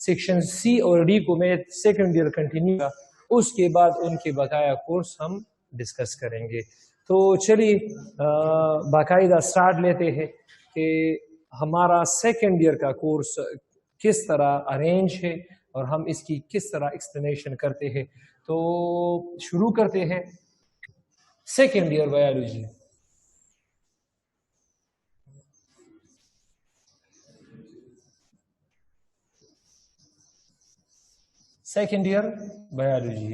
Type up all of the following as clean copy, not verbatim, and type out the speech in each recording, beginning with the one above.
Section C اور D کو میں سیکنڈ ایئر کنٹینیو کا، اس کے بعد ان کے بقایا کورس ہم ڈسکس کریں گے. تو چلیے باقاعدہ سٹارٹ لیتے ہیں کہ ہمارا سیکنڈ ایئر کا کورس کس طرح ارینج ہے اور ہم اس کی کس طرح ایکسپلینیشن کرتے ہیں. تو شروع کرتے ہیں second year biology. Second year biology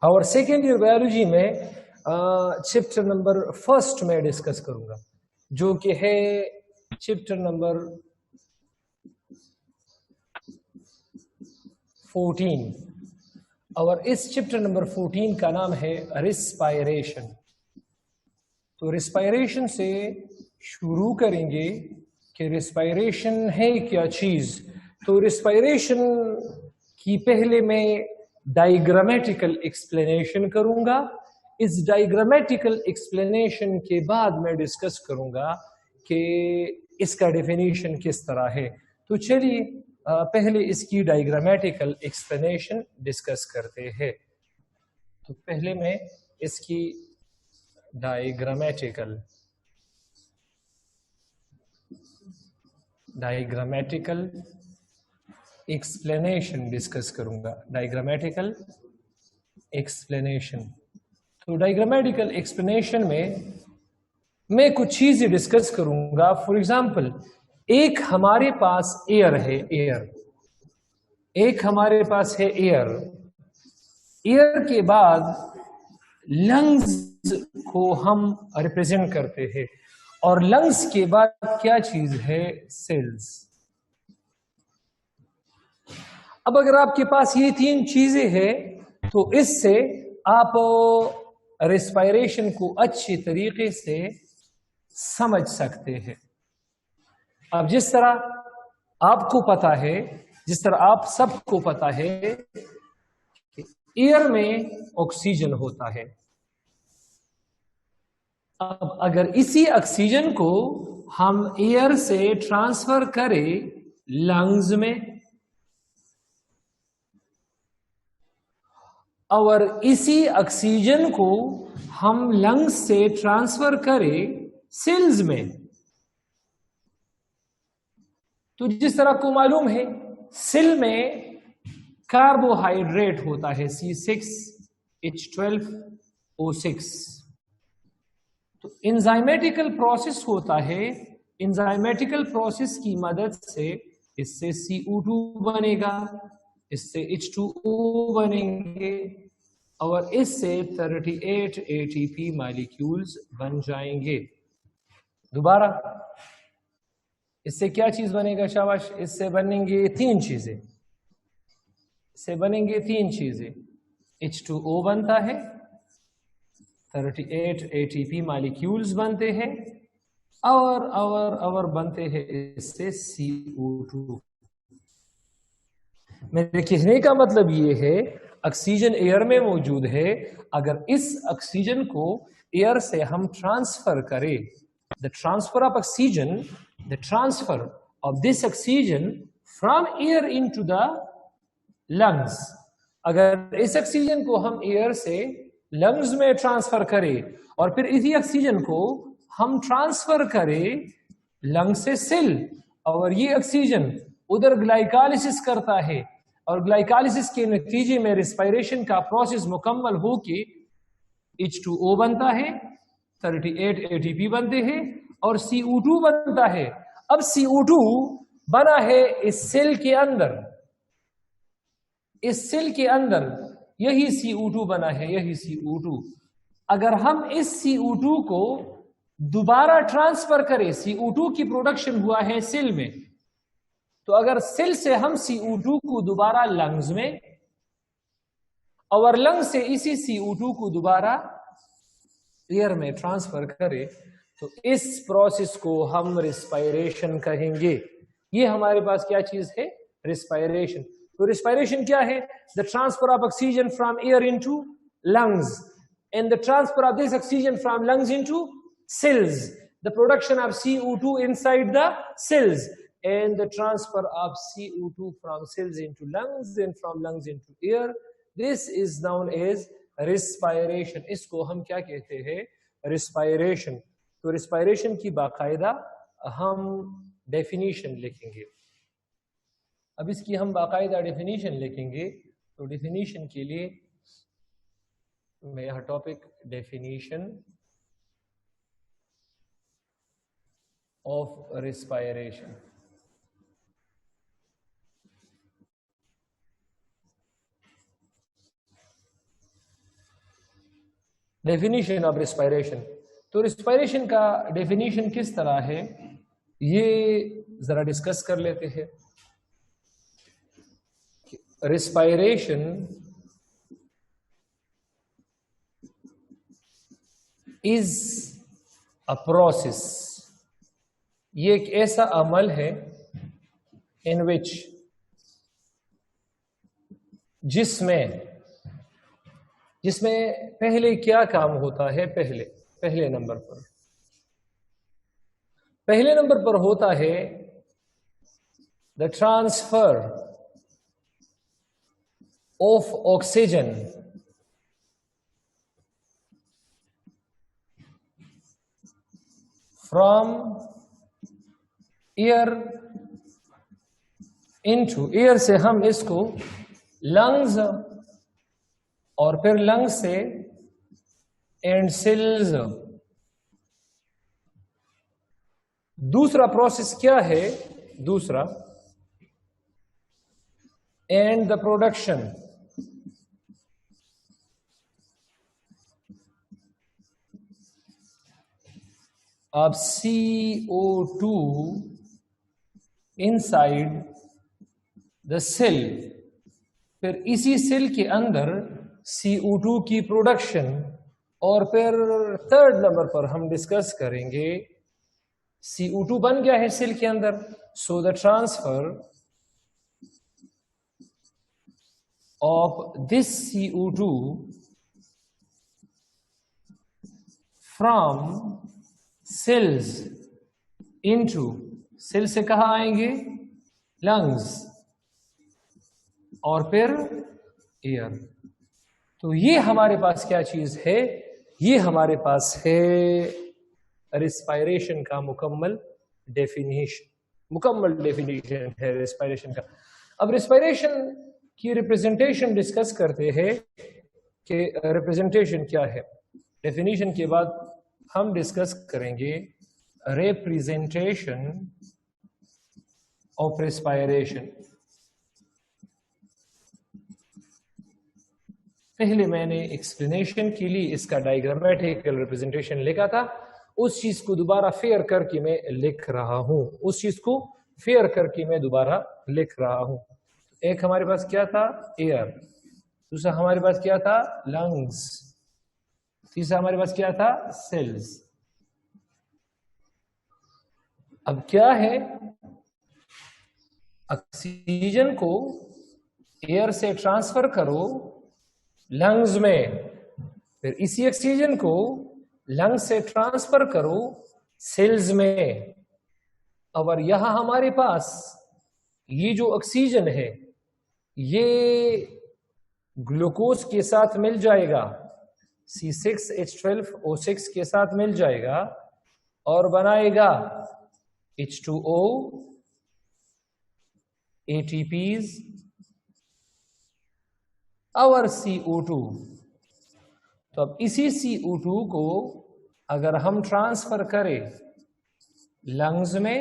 اور سیکنڈ ایئر بایولوجی میں چیپٹر نمبر فرسٹ میں ڈسکس کروں گا جو کہ ہے چیپٹر نمبر 14 اور اس چیپٹر نمبر 14 کا نام ہے ریسپائریشن. تو ریسپائریشن سے شروع کریں گے کہ ریسپائریشن ہے کیا چیز. تو ریسپائریشن کی پہلے میں ڈائیگرامیٹیکل ایکسپلینیشن کروں گا. اس ڈائیگرامیٹیکل ایکسپلینیشن کے بعد میں ڈسکس کروں گا کہ اس کا ڈیفینیشن کس طرح ہے. تو چلیے پہلے اس کی ڈائیگرامیٹیکل ایکسپلینیشن ڈسکس کرتے ہیں. تو پہلے میں اس کی ڈائیگرامیٹیکل ایکسپلینیشن ڈسکس کروں گا. ڈائیگرامیٹیکل ایکسپلینیشن. تو ڈائیگرامیٹیکل ایکسپلینیشن میں کچھ چیزیں ڈسکس کروں گا. فار ایگزامپل ایک ہمارے پاس ایئر ہے. ایک ہمارے پاس ہے ایئر. ایئر کے بعد لنگز کو ہم ریپرزینٹ کرتے ہیں اور لنگز کے بعد کیا چیز ہے؟ سیلز. اب اگر آپ کے پاس یہ تین چیزیں ہیں تو اس سے آپ ریسپائریشن کو اچھی طریقے سے سمجھ سکتے ہیں. اب جس طرح آپ کو پتا ہے، جس طرح آپ سب کو پتا ہے کہ ایئر میں آکسیجن ہوتا ہے. اب اگر اسی آکسیجن کو ہم ایئر سے ٹرانسفر کریں لنگز میں اور اسی آکسیجن کو ہم لنگز سے ٹرانسفر کریں سیلز میں، تو جس طرح کو معلوم ہے سیل میں کاربوہائیڈریٹ ہوتا ہے C6H12O6. تو انزائمیٹیکل پروسیس ہوتا ہے. انزائمیٹیکل پروسیس کی مدد سے اس سے CO2 بنے گا، اس سے H2O بنیں گے اور اس سے 38 ATP مالیکیولز بن جائیں گے. دوبارہ اس سے کیا چیز بنے گا شاباش؟ اس سے بنیں گے تین چیزیں. H2O بنتا ہے، 38 ATP مالیکیولز بنتے ہیں اور بنتے ہیں اس سے CO2. میرے کہنے کا مطلب یہ ہے آکسیجن ایئر میں موجود ہے. اگر اس آکسیجن کو ایئر سے ہم ٹرانسفر کریں، the transfer of this oxygen from air into the lungs. اگر اس آکسیجن کو ہم ایئر سے لنگز میں ٹرانسفر کریں اور پھر اسی آکسیجن کو ہم ٹرانسفر کریں لنگ سے سیل اور یہ آکسیجن ادھر گلائکالسس کرتا ہے اور گلائکالسس کے نتیجے میں ریسپائریشن کا پروسیس مکمل ہو کے H2O بنتا ہے، 38 ATP بنتے ہیں اور CO2 بنتا ہے. اب CO2 بنا ہے اس سیل کے اندر، یہی CO2 بنا ہے، یہی CO2. اگر ہم اس CO2 کو دوبارہ ٹرانسفر کریں، CO2 کی پروڈکشن ہوا ہے سیل میں، تو اگر سیل سے ہم CO2 کو دوبارہ لنگز میں اور لنگ سے اسی CO2 کو دوبارہ ایئر میں ٹرانسفر کرے تو اس پروسیس کو ہم ریسپائریشن کہیں گے. یہ ہمارے پاس کیا چیز ہے؟ ریسپائریشن. تو ریسپائریشن کیا ہے؟ the transfer of oxygen from air into lungs and the transfer of this oxygen from lungs into cells, the production of CO2 inside the cells and the transfer of CO2 from cells into lungs and from lungs into air. This is known as respiration. اس کو ہم کیا کہتے ہیں؟ respiration. تو respiration کی باقاعدہ ہم definition لکھیں گے. اب اس کی ہم باقاعدہ ڈیفینیشن لکھیں گے. تو ڈیفینیشن کے لیے میں یہاں topic definition of respiration. Definition of respiration. تو ریسپائریشن کا ڈیفینیشن کس طرح ہے یہ ذرا ڈسکس کر لیتے ہیں. Respiration is a process. یہ ایک ایسا عمل ہے ان وچ جس میں پہلے کیا کام ہوتا ہے؟ پہلے نمبر پر ہوتا ہے the transfer of oxygen from air into air سے ہم اس کو لنگز اور پھر لنگ سے اینڈ سیلز. دوسرا پروسیس کیا ہے؟ دوسرا and the production of CO2 inside the cell. پھر اسی سیل کے اندر CO2 کی پروڈکشن. اور پھر تھرڈ نمبر پر ہم ڈسکس کریں گے CO2 بن گیا ہے سیل کے اندر. So the transfer of this CO2 from cells into cell سے کہاں آئیں گے؟ لنگز اور پھر ایئر. تو یہ ہمارے پاس کیا چیز ہے؟ یہ ہمارے پاس ہے ریسپائریشن کا مکمل ڈیفینیشن ہے ریسپائریشن کا. اب ریسپائریشن کی ریپرزنٹیشن ڈسکس کرتے ہیں کہ ریپرزنٹیشن کیا ہے. ڈیفینیشن کے بعد ہم ڈسکس کریں گے ریپرزنٹیشن آف ریسپائریشن. پہلے میں نے ایکسپلینیشن کے لیے اس کا ڈائیگرامیٹیکل ریپرزنٹیشن لکھا تھا. اس چیز کو دوبارہ فیئر کر کے میں لکھ رہا ہوں. ایک ہمارے پاس کیا تھا؟ ایئر. دوسرا ہمارے پاس کیا تھا؟ لنگز. تیسرا ہمارے پاس کیا تھا؟ سیلز. اب کیا ہے؟ آکسیجن کو ایئر سے ٹرانسفر کرو لنگز میں. پھر اسی آکسیجن کو لنگ سے ٹرانسفر کرو سیلز میں. اور یہاں ہمارے پاس یہ جو آکسیجن ہے یہ گلوکوز کے ساتھ مل جائے گا, C6H12O6 کے ساتھ مل جائے گا اور بنائے گا H2O, ATPs اور CO2. تو اب اسی CO2 کو اگر ہم ٹرانسفر کریں لنگز میں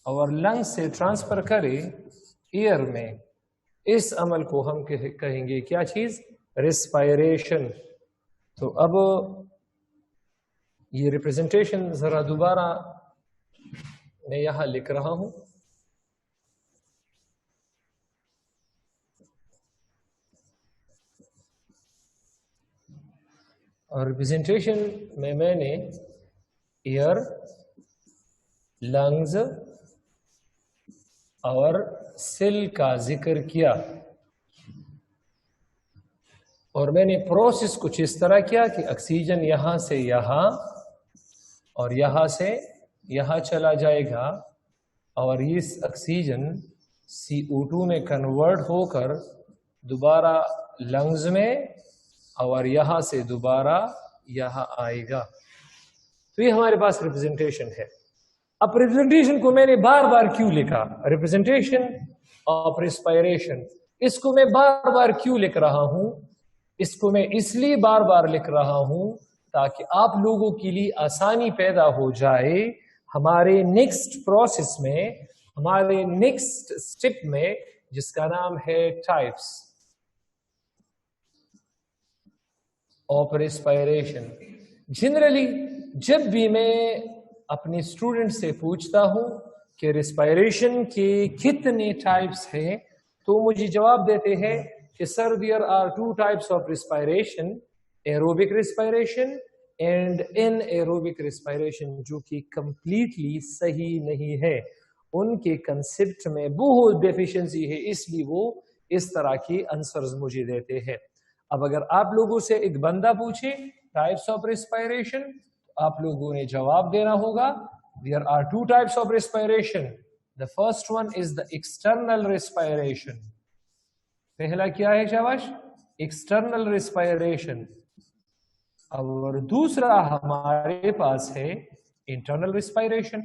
اور لنگ سے ٹرانسفر کریں ایئر میں, اس عمل کو ہم کہیں گے کیا چیز؟ ریسپائریشن. تو اب یہ ریپرزنٹیشن ذرا دوبارہ میں یہاں لکھ رہا ہوں. اور ریپرزنٹیشن میں نے ایئر, لنگز اور سیل کا ذکر کیا, اور میں نے پروسیس کچھ اس طرح کیا کہ آکسیجن یہاں سے یہاں اور یہاں سے یہاں چلا جائے گا اور یہ آکسیجن CO2 میں کنورٹ ہو کر دوبارہ لنگز میں اور یہاں سے دوبارہ یہاں آئے گا. تو یہ ہمارے پاس ریپرزنٹیشن ہے. اب ریپرزنٹیشن کو میں نے بار بار کیوں لکھا؟ ریپرزنٹیشن آف ریسپائریشن، اس کو میں بار بار کیوں لکھ رہا ہوں؟ اس کو میں اس لیے بار بار لکھ رہا ہوں تاکہ آپ لوگوں کے لیے آسانی پیدا ہو جائے ہمارے نیکسٹ پروسیس میں، ہمارے نیکسٹ اسٹیپ میں، جس کا نام ہے ٹائپس آف ریسپائریشن. جنرلی جب بھی میں اپنے اسٹوڈنٹ سے پوچھتا ہوں کہ ریسپائریشن کے کتنے ٹائپس ہیں تو مجھے جواب دیتے ہیں کہ sir there are 2 types of respiration, aerobic respiration and anaerobic respiration, جو کہ کمپلیٹلی صحیح نہیں ہے. ان کے کنسپٹ میں بہت ڈیفیشنسی ہے، اس لیے وہ اس طرح کی آنسرز مجھے دیتے ہیں. اب اگر آپ لوگوں سے ایک بندہ پوچھے ٹائپس آف ریسپائریشن، آپ لوگوں نے جواب دینا ہوگا there are 2 types of respiration. The first one is the external respiration. پہلا کیا ہے شاباش؟ external respiration. اور دوسرا ہمارے پاس ہے internal respiration.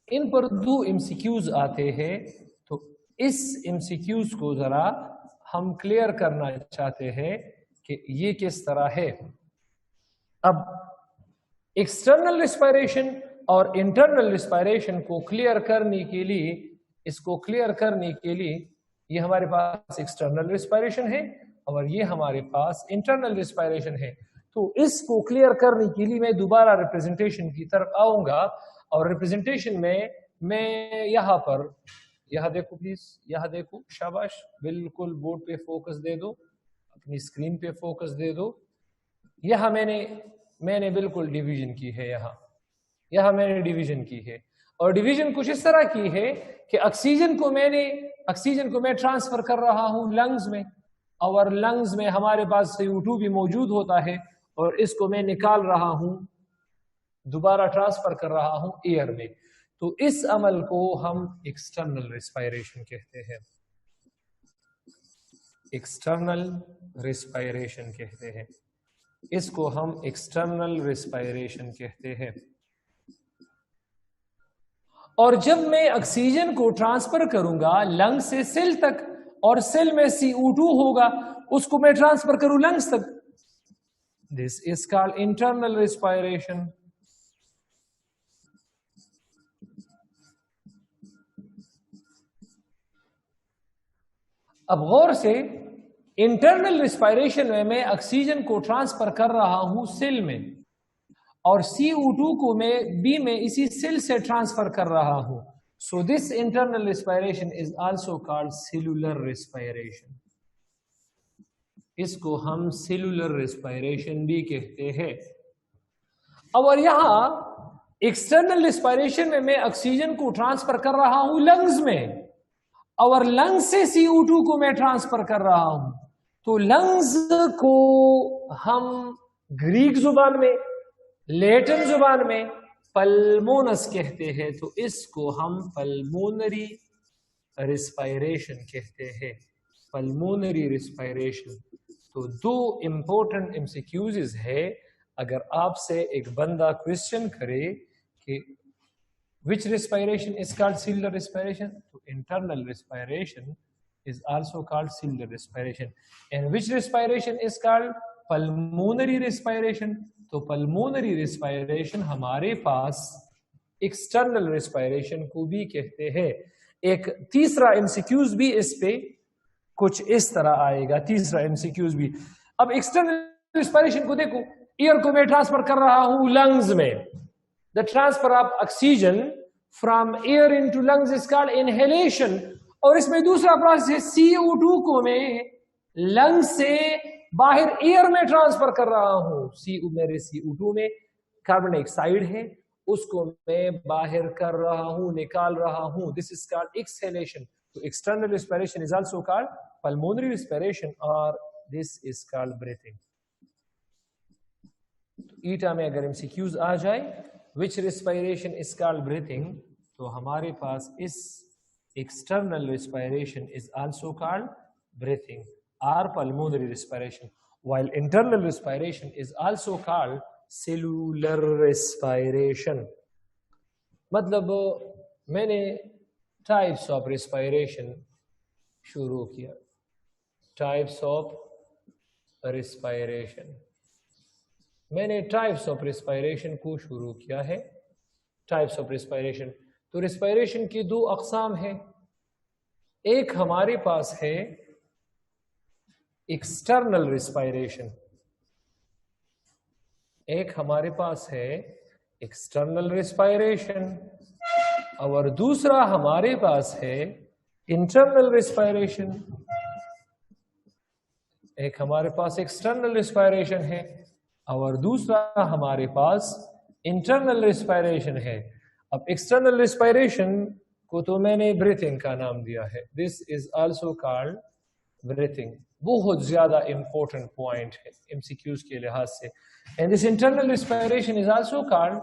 ان پر 2 MCQs آتے ہیں، تو اس MCQs کو ذرا ہم کلیئر کرنا چاہتے ہیں کہ یہ کس طرح ہے. اب ایکسٹرنل ریسپائریشن اور انٹرنل ریسپائریشن کو کلیئر کرنے کے لیے، یہ ہمارے پاس ایکسٹرنل ریسپائریشن ہے اور یہ ہمارے پاس انٹرنل ریسپائریشن ہے. تو اس کو کلیئر کرنے کے لیے میں دوبارہ ریپرزنٹیشن کی طرف آؤں گا، اور ریپرزنٹیشن میں یہاں پر، یہاں دیکھو پلیز، یہاں دیکھو، شاباش، بالکل بورڈ پہ فوکس دے دو، اپنی اسکرین پہ فوکس دے دو. یہاں میں نے بالکل ڈیویژن کی ہے، یہاں میں نے ڈیویژن کی ہے، اور ڈیویژن کچھ اس طرح کی ہے کہ آکسیجن کو میں ٹرانسفر کر رہا ہوں لنگز میں، اور لنگز میں ہمارے پاس CO2 بھی موجود ہوتا ہے، اور اس کو میں نکال رہا ہوں، دوبارہ ٹرانسفر کر رہا ہوں ایئر میں. تو اس عمل کو ہم ایکسٹرنل ریسپائریشن کہتے ہیں. ایکسٹرنل ریسپائریشن کہتے ہیں، اس کو ہم ایکسٹرنل ریسپائریشن کہتے ہیں. اور جب میں آکسیجن کو ٹرانسفر کروں گا لنگ سے سیل تک، اور سیل میں CO2 ہوگا، اس کو میں ٹرانسفر کروں لنگز تک، دس از کالڈ انٹرنل ریسپائریشن. اب غور سے، انٹرنل ریسپائریشن میں آکسیجن کو ٹرانسفر کر رہا ہوں سیل میں، اور CO2 کو میں اسی سیل سے ٹرانسفر کر رہا ہوں. So this internal respiration is also called cellular respiration. اس کو ہم سیلولر ریسپائریشن بھی کہتے ہیں. اور یہاں ایکسٹرنل ریسپائریشن میں آکسیجن کو ٹرانسفر کر رہا ہوں لنگز میں، اور لنگ سے CO2 کو میں ٹرانسفر کر رہا ہوں. تو لنگز کو ہم گریک زبان میں، لیٹن زبان میں پلمونس کہتے ہیں، تو اس کو ہم پلمونری ریسپائریشن کہتے ہیں. Pulmonary respiration. تو 2 امپورٹنٹ MCQs ہے. اگر آپ سے ایک بندہ کوشچن کرے کہ which respiration is called cellular respiration, so internal respiration is also called cellular respiration. And which respiration is called pulmonary respiration? تو pulmonary respiration ہمارے پاس external respiration کو بھی کہتے ہیں. ایک تیسرا MCQs بھی اس پہ کچھ اس طرح آئے گا. تیسرا MCQs بھی. اب external respiration کو دیکھو، ایئر کو میں ٹرانسفر کر رہا ہوں لنگز میں. The transfer of oxygen from air into lungs is called inhalation. اور اس میں دوسرا پروسیس ہے، CO2 کو میں لنگ سے باہر ایئر میں ٹرانسفر کر رہا ہوں. میرے CO2 میں کاربن ڈائی آکسائڈ ہے، اس کو میں باہر کر رہا ہوں، نکال رہا ہوں. This is called exhalation. So external respiration is also called pulmonary respiration, or this is called breathing. ایٹا میں اگر MCQs آ جائے which respiration is called breathing, تو ہمارے پاس اس external respiration is also called breathing or pulmonary respiration, while internal respiration is also called cellular respiration. مطلب میں نے types of respiration شروع کیا. types of respiration, میں نے ٹائپس آف ریسپائریشن کو شروع کیا ہے. ٹائپس آف ریسپائریشن, تو ریسپائریشن کی دو اقسام ہیں. ایک ہمارے پاس ہے ایکسٹرنل ریسپائریشن, ایک ہمارے پاس ہے ایکسٹرنل ریسپائریشن, اور دوسرا ہمارے پاس ہے انٹرنل ریسپائریشن. ایک ہمارے پاس ایکسٹرنل ریسپائریشن ہے اور دوسرا ہمارے پاس انٹرنل ریسپائریشن ہے. اب ایکسٹرنل ریسپائریشن کو تو میں نے بریتھنگ کا نام دیا ہے. دس از آلسو کالڈ بریتھنگ. بہت زیادہ امپورٹنٹ پوائنٹ ہے ایم سی کیوز کے لحاظ سے. And this internal respiration is also called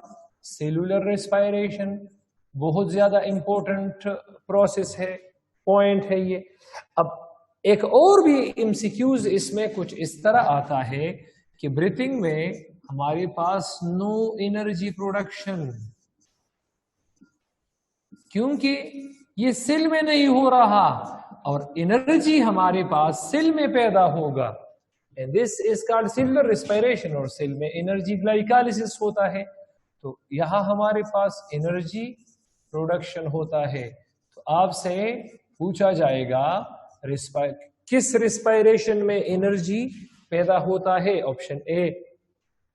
cellular respiration. بہت زیادہ امپورٹنٹ پروسیس ہے, پوائنٹ ہے یہ. اب ایک اور بھی ایم سی کیوز اس میں کچھ اس طرح آتا ہے کہ بریتھنگ میں ہمارے پاس نو انرجی پروڈکشن, کیونکہ یہ سیل میں نہیں ہو رہا اور انرجی ہمارے پاس سیل میں پیدا ہوگا. And this is called cellular respiration, اور سیل میں انرجی گلائکالسس ہوتا ہے. تو یہاں ہمارے پاس انرجی پروڈکشن ہوتا ہے. تو آپ سے پوچھا جائے گا کس ریسپائریشن میں انرجی پیدا ہوتا ہے. آپشن اے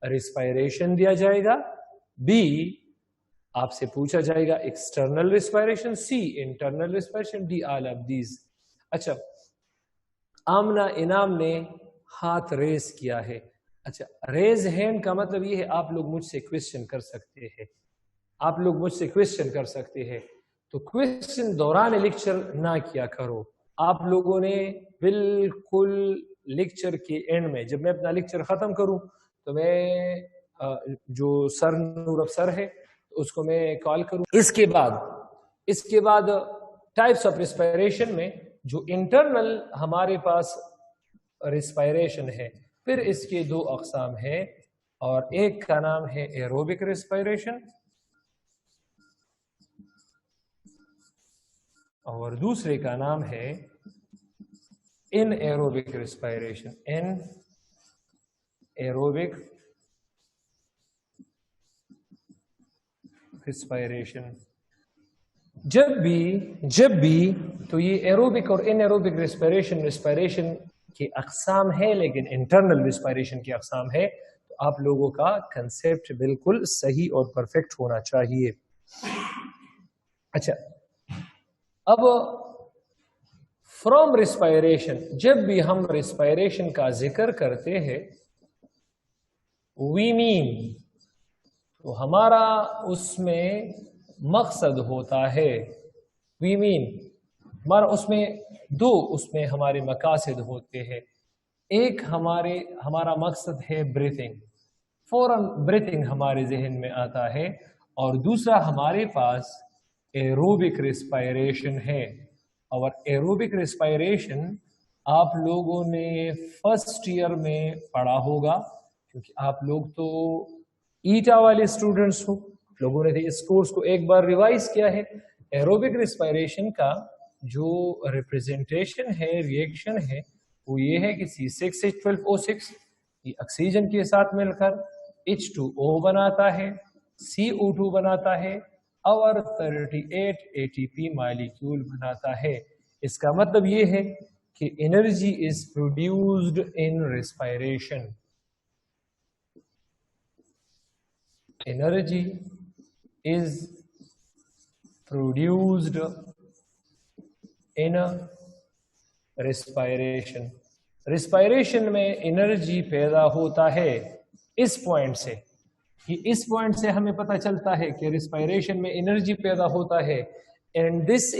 ریسپائریشن دیا جائے گا, بی آپ سے پوچھا جائے گا external respiration, C internal respiration, D all of these. اچھا, آمنہ انعام نے ہاتھ ریز کیا ہے. اچھا, ریز ہینڈ کا مطلب یہ ہے آپ لوگ مجھ سے کوشچن کر سکتے ہیں, آپ لوگ مجھ سے کوشچن کر سکتے ہیں. تو کوشچن دوران لیکچر نہ کیا کرو. آپ لوگوں نے بالکل لیکچر کے اینڈ میں, جب میں اپنا لیکچر ختم کروں تو میں جو سر نور افسر ہے اس کو میں کال کروں. اس کے بعد ٹائپس آف ریسپائریشن میں جو انٹرنل ہمارے پاس ریسپائریشن ہے, پھر اس کے دو اقسام ہیں, اور ایک کا نام ہے ایروبک ریسپائریشن اور دوسرے کا نام ہے ان ایروبک ریسپائریشن. ان ایروبک ریسپائریشن. جب بھی تو یہ ایروبک اور ان ایروبک ریسپائریشن کی اقسام ہے, لیکن انٹرنل ریسپائریشن کی اقسام ہے. تو آپ لوگوں کا کنسیپٹ بالکل صحیح اور پرفیکٹ ہونا چاہیے. اچھا, اب فرام ریسپائریشن, جب بھی ہم ریسپائریشن کا ذکر کرتے ہیں وی مین, تو ہمارا اس میں مقصد ہوتا ہے, وی مین ہمارا اس میں اس میں ہمارے مقاصد ہوتے ہیں. ایک ہمارا مقصد ہے بریتھنگ, فوراً بریتھنگ ہمارے ذہن میں آتا ہے, اور دوسرا ہمارے پاس ایروبک ریسپائریشن ہے. اور ایروبک ریسپائریشن آپ لوگوں نے فرسٹ ایئر میں پڑھا ہوگا, کیونکہ آپ لوگ تو ایٹا والے اسٹوڈنٹس ہو, لوگوں نے اس کورس کو ایک بار ریوائز کیا ہے. ایروبک ریسپائریشن کا جو ریپریزنٹیشن ہے, ریئیکشن ہے, وہ یہ ہے کہ C6H12O6 یہ آکسیجن کے ساتھ مل کر H2O بناتا ہے, CO2 بناتا ہے, اور 38 ATP مالیکیول بناتا ہے. اس کا مطلب یہ ہے کہ energy is produced in respiration. Energy is produced in respiration. Respiration میں انرجی پیدا ہوتا ہے. اس پوائنٹ سے ہمیں پتہ چلتا ہے کہ ریسپائریشن میں انرجی پیدا ہوتا ہے. And this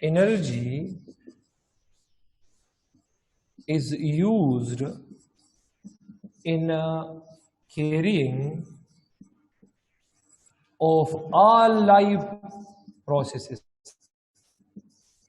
energy is used in carrying of all live processes.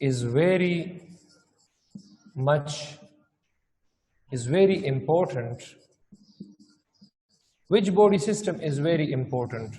is very important. Which body system is very important?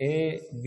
A, B,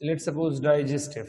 Let's suppose digestive.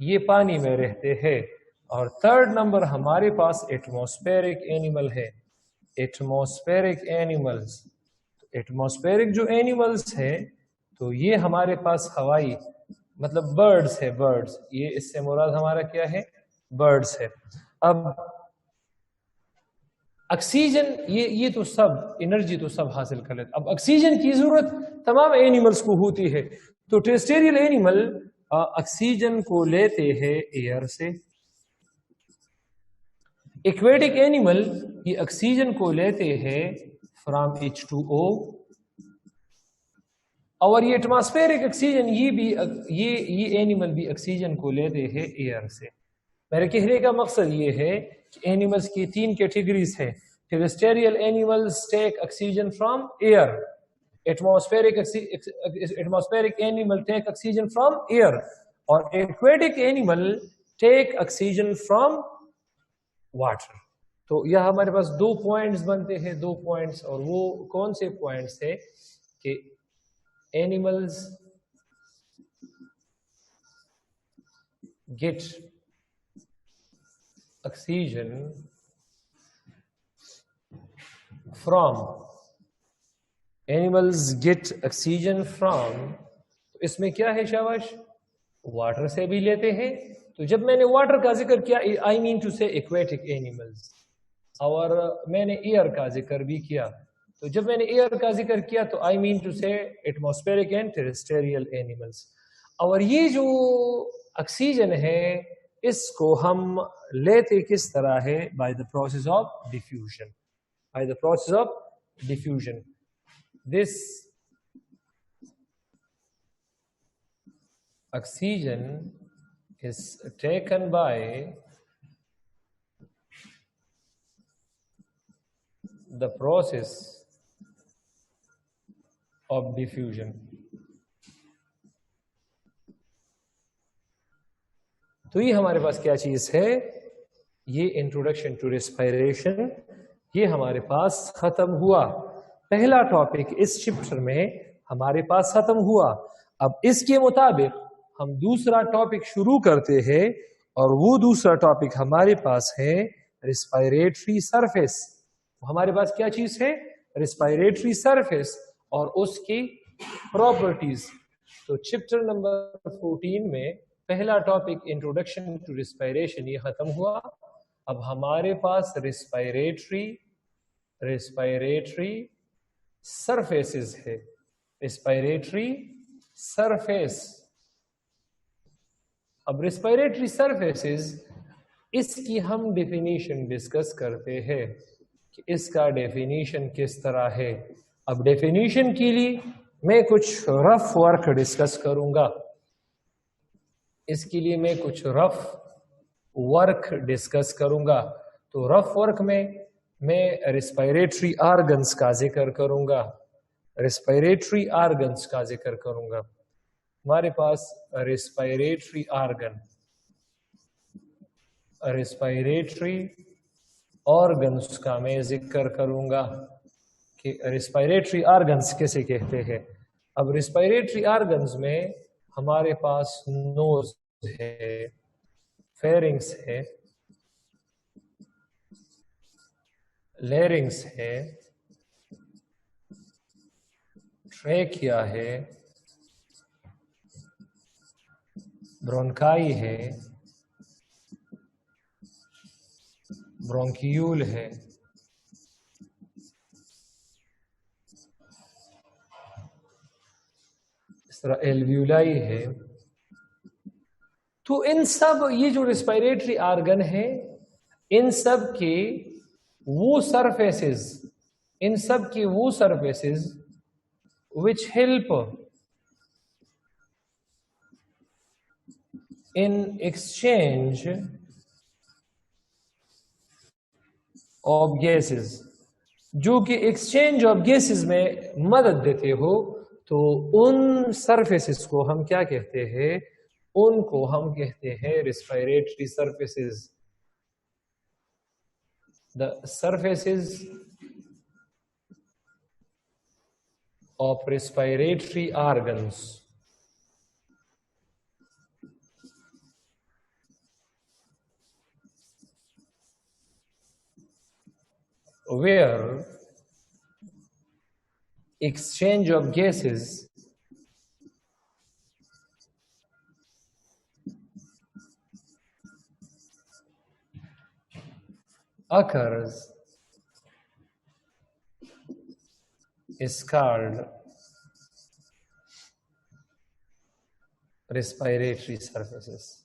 یہ پانی میں رہتے ہیں. اور تھرڈ نمبر ہمارے پاس ایٹماسفیرک اینیمل ہے. ایٹماسفیرک اینیملز، ایٹماسفیرک جو animals ہیں تو یہ ہمارے پاس ہوائی مطلب برڈز ہے. برڈز، یہ اس سے مراد ہمارا کیا ہے؟ برڈز ہے. اب آکسیجن یہ تو سب انرجی تو سب حاصل کر لیتے. اب آکسیجن کی ضرورت تمام اینیملز کو ہوتی ہے. تو ٹیریسٹریل اینیمل آکسیجن کو لیتے ہیں ایئر سے. ایکویٹک اینیمل یہ آکسیجن کو لیتے ہیں فرام H2O. اور یہ ایٹماسفیرک آکسیجن یہ اینیمل بھی آکسیجن کو لیتے ہیں ایئر سے. میرے کہنے کا مقصد یہ ہے کہ اینیملز کی 3 کیٹیگریز ہیں. Terrestrial animals take oxygen from air. Atmospheric animal take oxygen from air. اور aquatic animal take oxygen from water. تو یہ ہمارے پاس 2 پوائنٹس بنتے ہیں، 2 پوائنٹس. اور وہ کون سے پوائنٹس ہیں کہ animals get oxygen from اس میں کیا ہے شاباش؟ واٹر سے بھی لیتے ہیں. تو جب میں نے واٹر کا ذکر کیا I mean to say aquatic animals. اور میں نے ایئر کا ذکر بھی کیا. تو جب میں نے ایئر کا ذکر کیا تو I mean to say atmospheric and terrestrial animals. اور یہ جو آکسیجن ہے اس کو ہم لیتے کس طرح ہے؟ by the process of diffusion. By the process of diffusion. This oxygen is taken by the process of diffusion. تو یہ ہمارے پاس کیا چیز ہے؟ یہ انٹروڈکشن ٹو ریسپائریشن یہ ہمارے پاس ختم ہوا. پہلا ٹاپک اس چیپٹر میں ہمارے پاس ختم ہوا. اب اس کے مطابق ہم دوسرا ٹاپک شروع کرتے ہیں اور وہ دوسرا ٹاپک ہمارے پاس ہے ریسپائریٹری سرفیس. ہمارے پاس کیا چیز ہے؟ ریسپائریٹری سرفیس اور اس کی پراپرٹیز. تو چیپٹر نمبر 14 میں پہلا ٹاپک انٹروڈکشن ٹو ریسپائریشن یہ ختم ہوا. اب ہمارے پاس ریسپائریٹری سرفیسز ہے. Respiratory surface. اب ریسپائریٹری سرفیسز اس کی ہم ڈیفینیشن ڈسکس کرتے ہیں کہ اس کا ڈیفینیشن کس طرح ہے. اب ڈیفینیشن کے لیے میں کچھ رف ورک ڈسکس کروں گا. اس کے لیے میں کچھ رف ورک ڈسکس کروں گا. تو رف ورک میں ریسپائریٹری آرگنز کا ذکر کروں گا. ریسپائریٹری آرگنز کا ذکر کروں گا. ہمارے پاس ریسپائریٹری آرگنز کا میں ذکر کروں گا کہ ریسپائریٹری آرگنز کیسے کہتے ہیں. اب ریسپائریٹری آرگنز میں ہمارے پاس نوز ہے، فیرنگس ہے، لیرنگس ہے، ٹریکیا ہے، برونکائی ہے، برونکیول ہے، اس طرح ایلویولائی ہے. تو ان سب یہ جو ریسپائریٹری آرگن ہے ان سب کے وہ surfaces which help in exchange of gases جو کہ ایکسچینج آف گیسز میں مدد دیتے ہو. تو ان سرفیسز کو ہم کیا کہتے ہیں؟ ان کو ہم کہتے ہیں respiratory surfaces. The surfaces of respiratory organs. where exchange of gases occurs is called respiratory surfaces.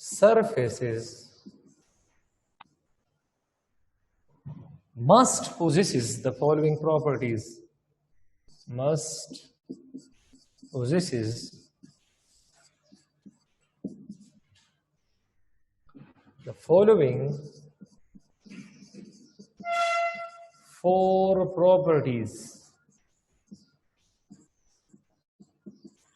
surfaces must possesses the following properties, must possesses the following 4 properties।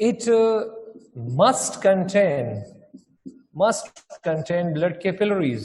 it must contain blood capillaries।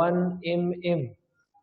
1 mm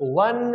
1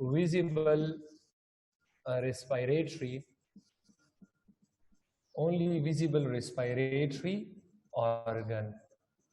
visible only visible respiratory organ.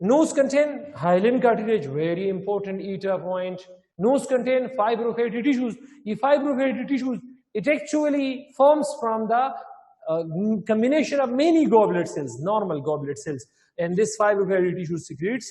nose contain hyaline cartilage, very important eta point. Nose contain fibrofatty tissues. The fibrofatty tissues, it actually forms from the combination of many goblet cells, normal goblet cells, and this fibrofatty tissue secretes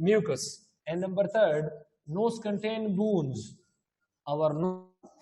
mucus. And number third, nose contain bones. Our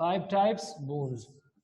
5 types bones.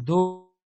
2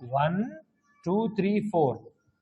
1 2 3 4।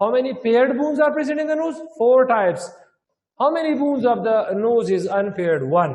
How many paired bones are present in the nose? 4 types. How many bones of the nose is unpaired? 1.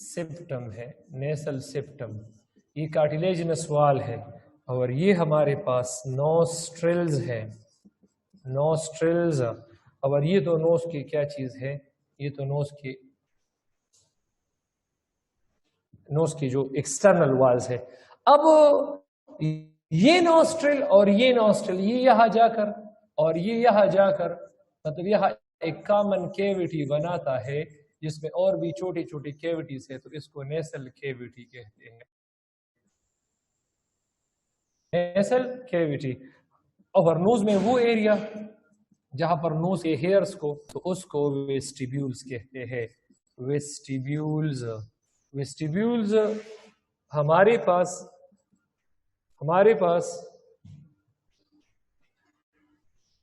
سپٹم ہے، نیسل سپٹم، یہ کارٹیلیجنس وال ہے، اور یہ ہمارے پاس نوسٹرلز ہے، نوسٹرلز، اور یہ تو نوز کی کیا چیز ہے، یہ تو نوز کی جو ایکسٹرنل والز ہے۔ اب یہ نوسٹرل اور یہ نوسٹرل، یہ یہاں جا کر اور یہ یہاں جا کر، مطلب یہاں ایک کامن کیوٹی بناتا ہے جس میں اور بھی چھوٹی چھوٹی کیوٹیز ہے، تو اس کو نیسل کیوٹی کہتے ہیں، نیسل کیوٹی۔ اور نوز میں وہ ایریا جہاں پر نوز کے ہیئرز کو، تو اس کو ویسٹیبیولز کہتے ہیں، ویسٹیبیولز۔ ویسٹیبیولز ہمارے پاس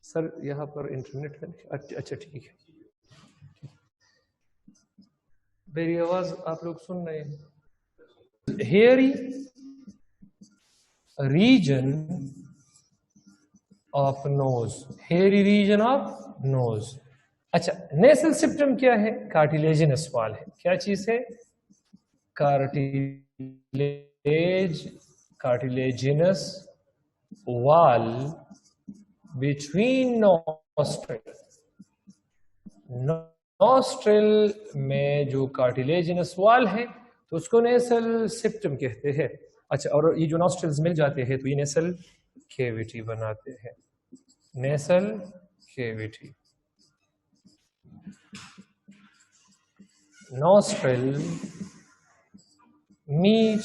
سر یہاں پر انٹرنیٹ ہے، اچھا ٹھیک ہے، میری آواز آپ لوگ سن رہے ہیں؟ Hairy region of nose, hairy region of nose. اچھا، نیسل سپٹم کیا ہے؟ کارٹیلیجنس وال ہے۔ کیا چیز ہے؟ کارٹیلیجنس وال بٹوین نوسٹرل، نوسٹرل میں جو کارٹیلیجنس وال ہے تو اس کو نیسل سپٹم کہتے ہیں۔ اچھا، اور یہ جو نوسٹرلز مل جاتے ہیں تو یہ نیسل کیوٹی بناتے ہیں، نیسل cutie. nostril meet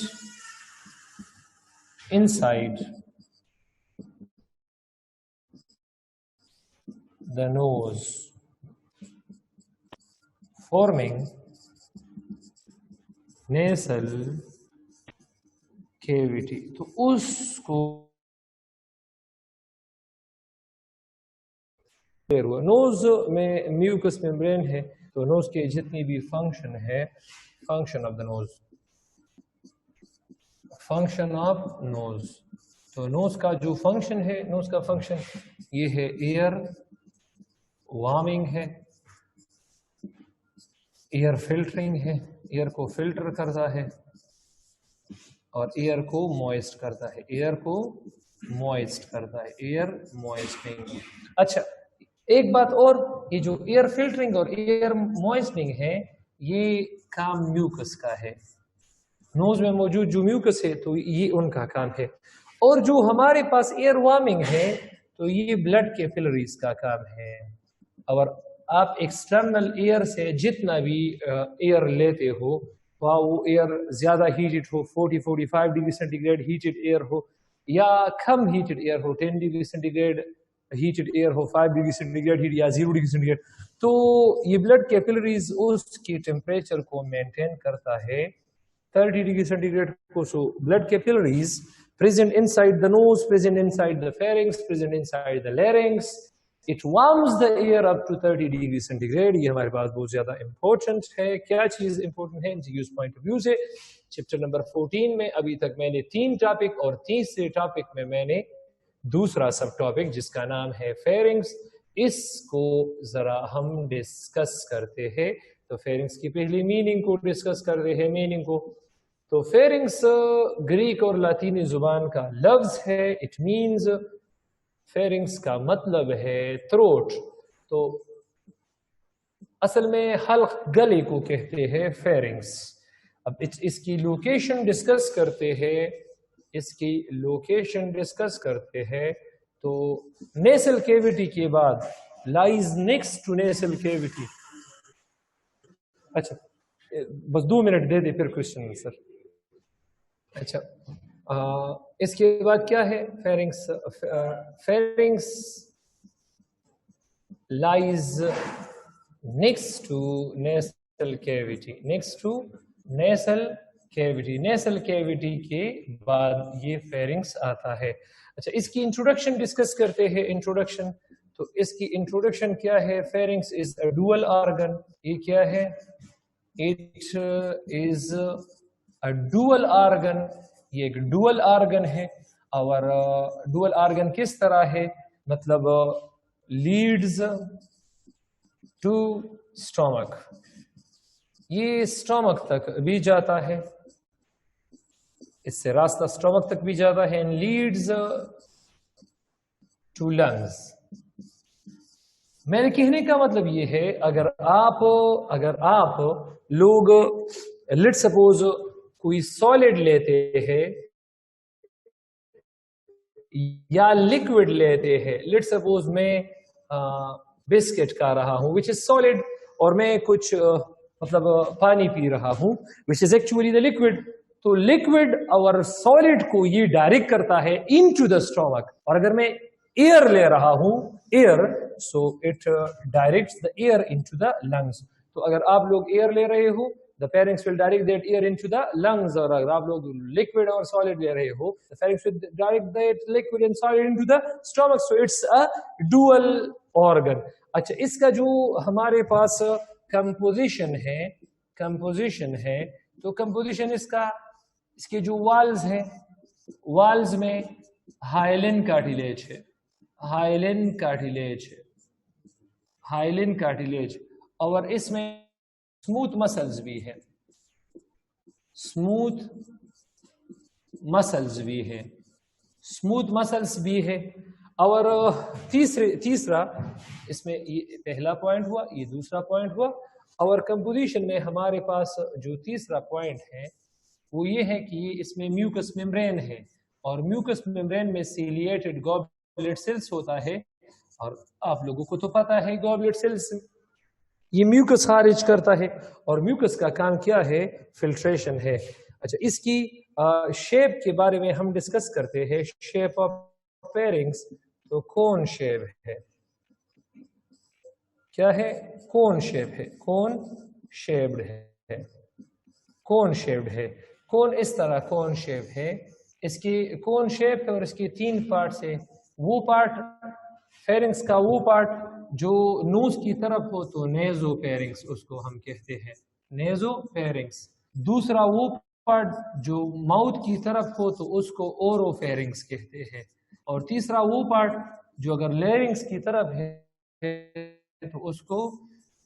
inside the nose, forming nasal cavity. تو اس کو نوز میں میوکس میمبرین ہے، تو نوز کے جتنی بھی فنکشن ہے، function of the nose, function of nose, تو نوز کا جو فنکشن ہے، نوز کا فنکشن یہ ہے ایئر وارمنگ ہے، ایئر فلٹرنگ ہے، ایئر کو فلٹر کرتا ہے اور ایئر کو موئسٹ کرتا ہے، ایئر کو موئسٹ کرتا ہے، ایئر موئسٹنگ۔ اچھا، ایک بات اور، یہ جو ایئر فلٹرنگ اور ایئر موئسٹنگ ہے یہ کام میوکس کا ہے، نوز میں موجود جو میوکس ہے تو یہ ان کا کام ہے، اور جو ہمارے پاس ایئر وارمنگ ہے تو یہ بلڈ کیپلریز کا کام ہے۔ اور آپ ایکسٹرنل ایئر سے جتنا بھی ایئر لیتے ہو، وہ ایئر زیادہ ہیٹڈ ہو، 40-45 degree centigrade heated air ہو، یا کم ہیٹڈ ایئر ہو، 10 degree centigrade heated air ہو، 5 ڈگری سینٹی گریڈ ہیٹ یا 0 ڈگری سینٹی گریڈ، تو یہ بلڈ کیپلریز اس کی ٹیمپریچر کو مینٹین کرتا ہے 30 ڈگری سینٹی گریڈ کو۔ So blood capillaries present inside the nose, present inside the pharynx, present inside the larynx. It warms the air up to 30 degree centigrade. یہ ہمارے پاس بہت زیادہ امپورٹنٹ ہے۔ کیا چیز امپورٹنٹ ہے MCQ's پوائنٹ آف ویو سے؟ چیپٹر نمبر 14 میں ابھی تک میں نے 3 ٹاپک، اور تیسرے ٹاپک میں نے دوسرا سب ٹاپک جس کا نام ہے فیرنگس، اس کو ذرا ہم ڈسکس کرتے ہیں۔ تو فیرنگس کی پہلی میننگ کو ڈسکس کرتے ہیں، میننگ کو۔ تو فیرنگس گریک اور لاطینی زبان کا لفظ ہے، اٹ مینز، فیرنگس کا مطلب ہے تھروٹ، تو اصل میں حلق گلے کو کہتے ہیں فیرنگس۔ اب اس کی لوکیشن ڈسکس کرتے ہیں، اس کی لوکیشن ڈسکس کرتے ہیں، تو نیسل کیوٹی کے بعد لائز نیکسٹ ٹو نیسل کیوٹی۔ اچھا بس 2 منٹ دے دے پھر کوشچن سر۔ اچھا، اس کے بعد کیا ہے؟ Pharynx, pharynx lies next to nasal cavity, next to nasal cavity, nasal cavity کے بعد یہ فیرنگس آتا ہے۔ اچھا، اس کی انٹروڈکشن ڈسکس کرتے ہیں۔ انٹروڈکشن، تو اس کی انٹروڈکشن کیا ہے؟ فیرنگس از اے ڈوئل آرگن۔ یہ کیا ہے؟ اٹ از ڈوئل آرگن، یہ ایک ڈوئل آرگن ہے، اور ڈوئل آرگن کس طرح ہے؟ مطلب لیڈز ٹو اسٹومک، یہ اسٹومک تک بھی جاتا ہے، اس سے راستہ اسٹومک تک بھی جاتا ہے، and leads to lungs. میرے کہنے کا مطلب یہ ہے اگر آپ لوگ لیٹ سپوز کوئی سالڈ لیتے ہیں یا لکوڈ لیتے ہیں، لیٹ سپوز میں بسکٹ کھا رہا ہوں وچ از سالڈ، اور میں کچھ مطلب پانی پی رہا ہوں وچ از ایکچولی دا لکوڈ، تو لکوڈ اور سالڈ کو یہ ڈائریکٹ کرتا ہے انٹو دا اسٹومک، اور اگر میں ایئر لے رہا ہوں air, so it directs the air into the lungs. تو اگر آپ لوگ ایئر لے رہے ہو the pharynx will direct that air into the lungs, اور اگر آپ لوگ liquid اور solid لے رہے ہو the pharynx will direct that liquid and solid into the stomach, so it's a dual organ. اچھا اس کا جو ہمارے پاس کمپوزیشن ہے تو کمپوزیشن اس کے جو والز ہیں، والز میں ہائلن کارٹیلیج اور اس میں اسموتھ مسلز بھی ہے اور تیسرا اس میں یہ پہلا پوائنٹ ہوا، یہ دوسرا پوائنٹ ہوا، اور کمپوزیشن میں ہمارے پاس جو تیسرا پوائنٹ ہے وہ یہ ہے کہ اس میں میوکس ممبرین ہے، اور میوکس ممبرین میں سیلیٹڈ گوبلیٹ سیلز ہوتا ہے، اور آپ لوگوں کو تو پتا ہے گوبلیٹ سیلز یہ میوکس خارج کرتا ہے، اور میوکس کا کام کیا ہے؟ فلٹریشن ہے. اچھا اس کی شیپ کے بارے میں ہم ڈسکس کرتے ہیں، شیپ آف فیرنگس. تو کون شیپ ہے؟ کیا ہے؟ کون شیپ ہے، کون شیپڈ ہے. کون اس طرح کون شیپ ہے، اس کی کون شیپ ہے اور اس کی 3 پارٹس ہے. وہ پارٹ فیرنگس کا وہ پارٹ جو نوز کی طرف ہو تو نیزو فیرنگس اس کو ہم کہتے ہیں، نیزو فیرنگس. دوسرا وہ پارٹ جو ماؤتھ کی طرف ہو تو اس کو اورو فیرنگس کہتے ہیں، اور تیسرا وہ پارٹ جو اگر لیرنگس کی طرف ہے تو اس کو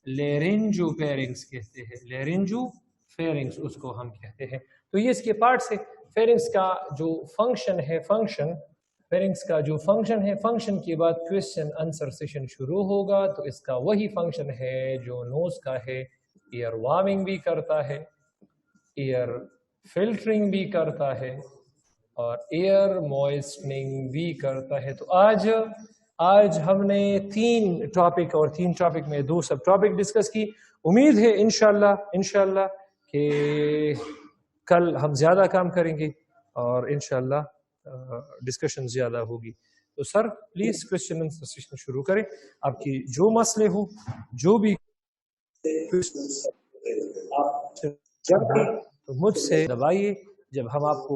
لیرنجو فیرنگس کہتے ہیں، لیرنجو فیرنگس اس کو ہم کہتے ہیں. تو یہ اس کے پارٹس ہے. فیرنگس کا جو فنکشن ہے، فنکشن کے بعد کوسچن آنسر سیشن شروع ہوگا. تو اس کا وہی فنکشن ہے جو نوز کا ہے، ایئر وارمنگ بھی کرتا ہے، ایئر فلٹرنگ بھی کرتا ہے، اور ایئر موئسٹننگ بھی کرتا ہے. تو آج ہم نے 3 ٹاپک اور 3 ٹاپک میں 2 سب ٹاپک ڈسکس کی. امید ہے انشاءاللہ کہ کل ہم زیادہ کام کریں گے اور انشاءاللہ ڈسکشن زیادہ ہوگی. تو sir please question answer session شروع کریں. آپ کی جو مسئلے ہو، جو بھی تو مجھ سے دبائیے. جب ہم آپ کو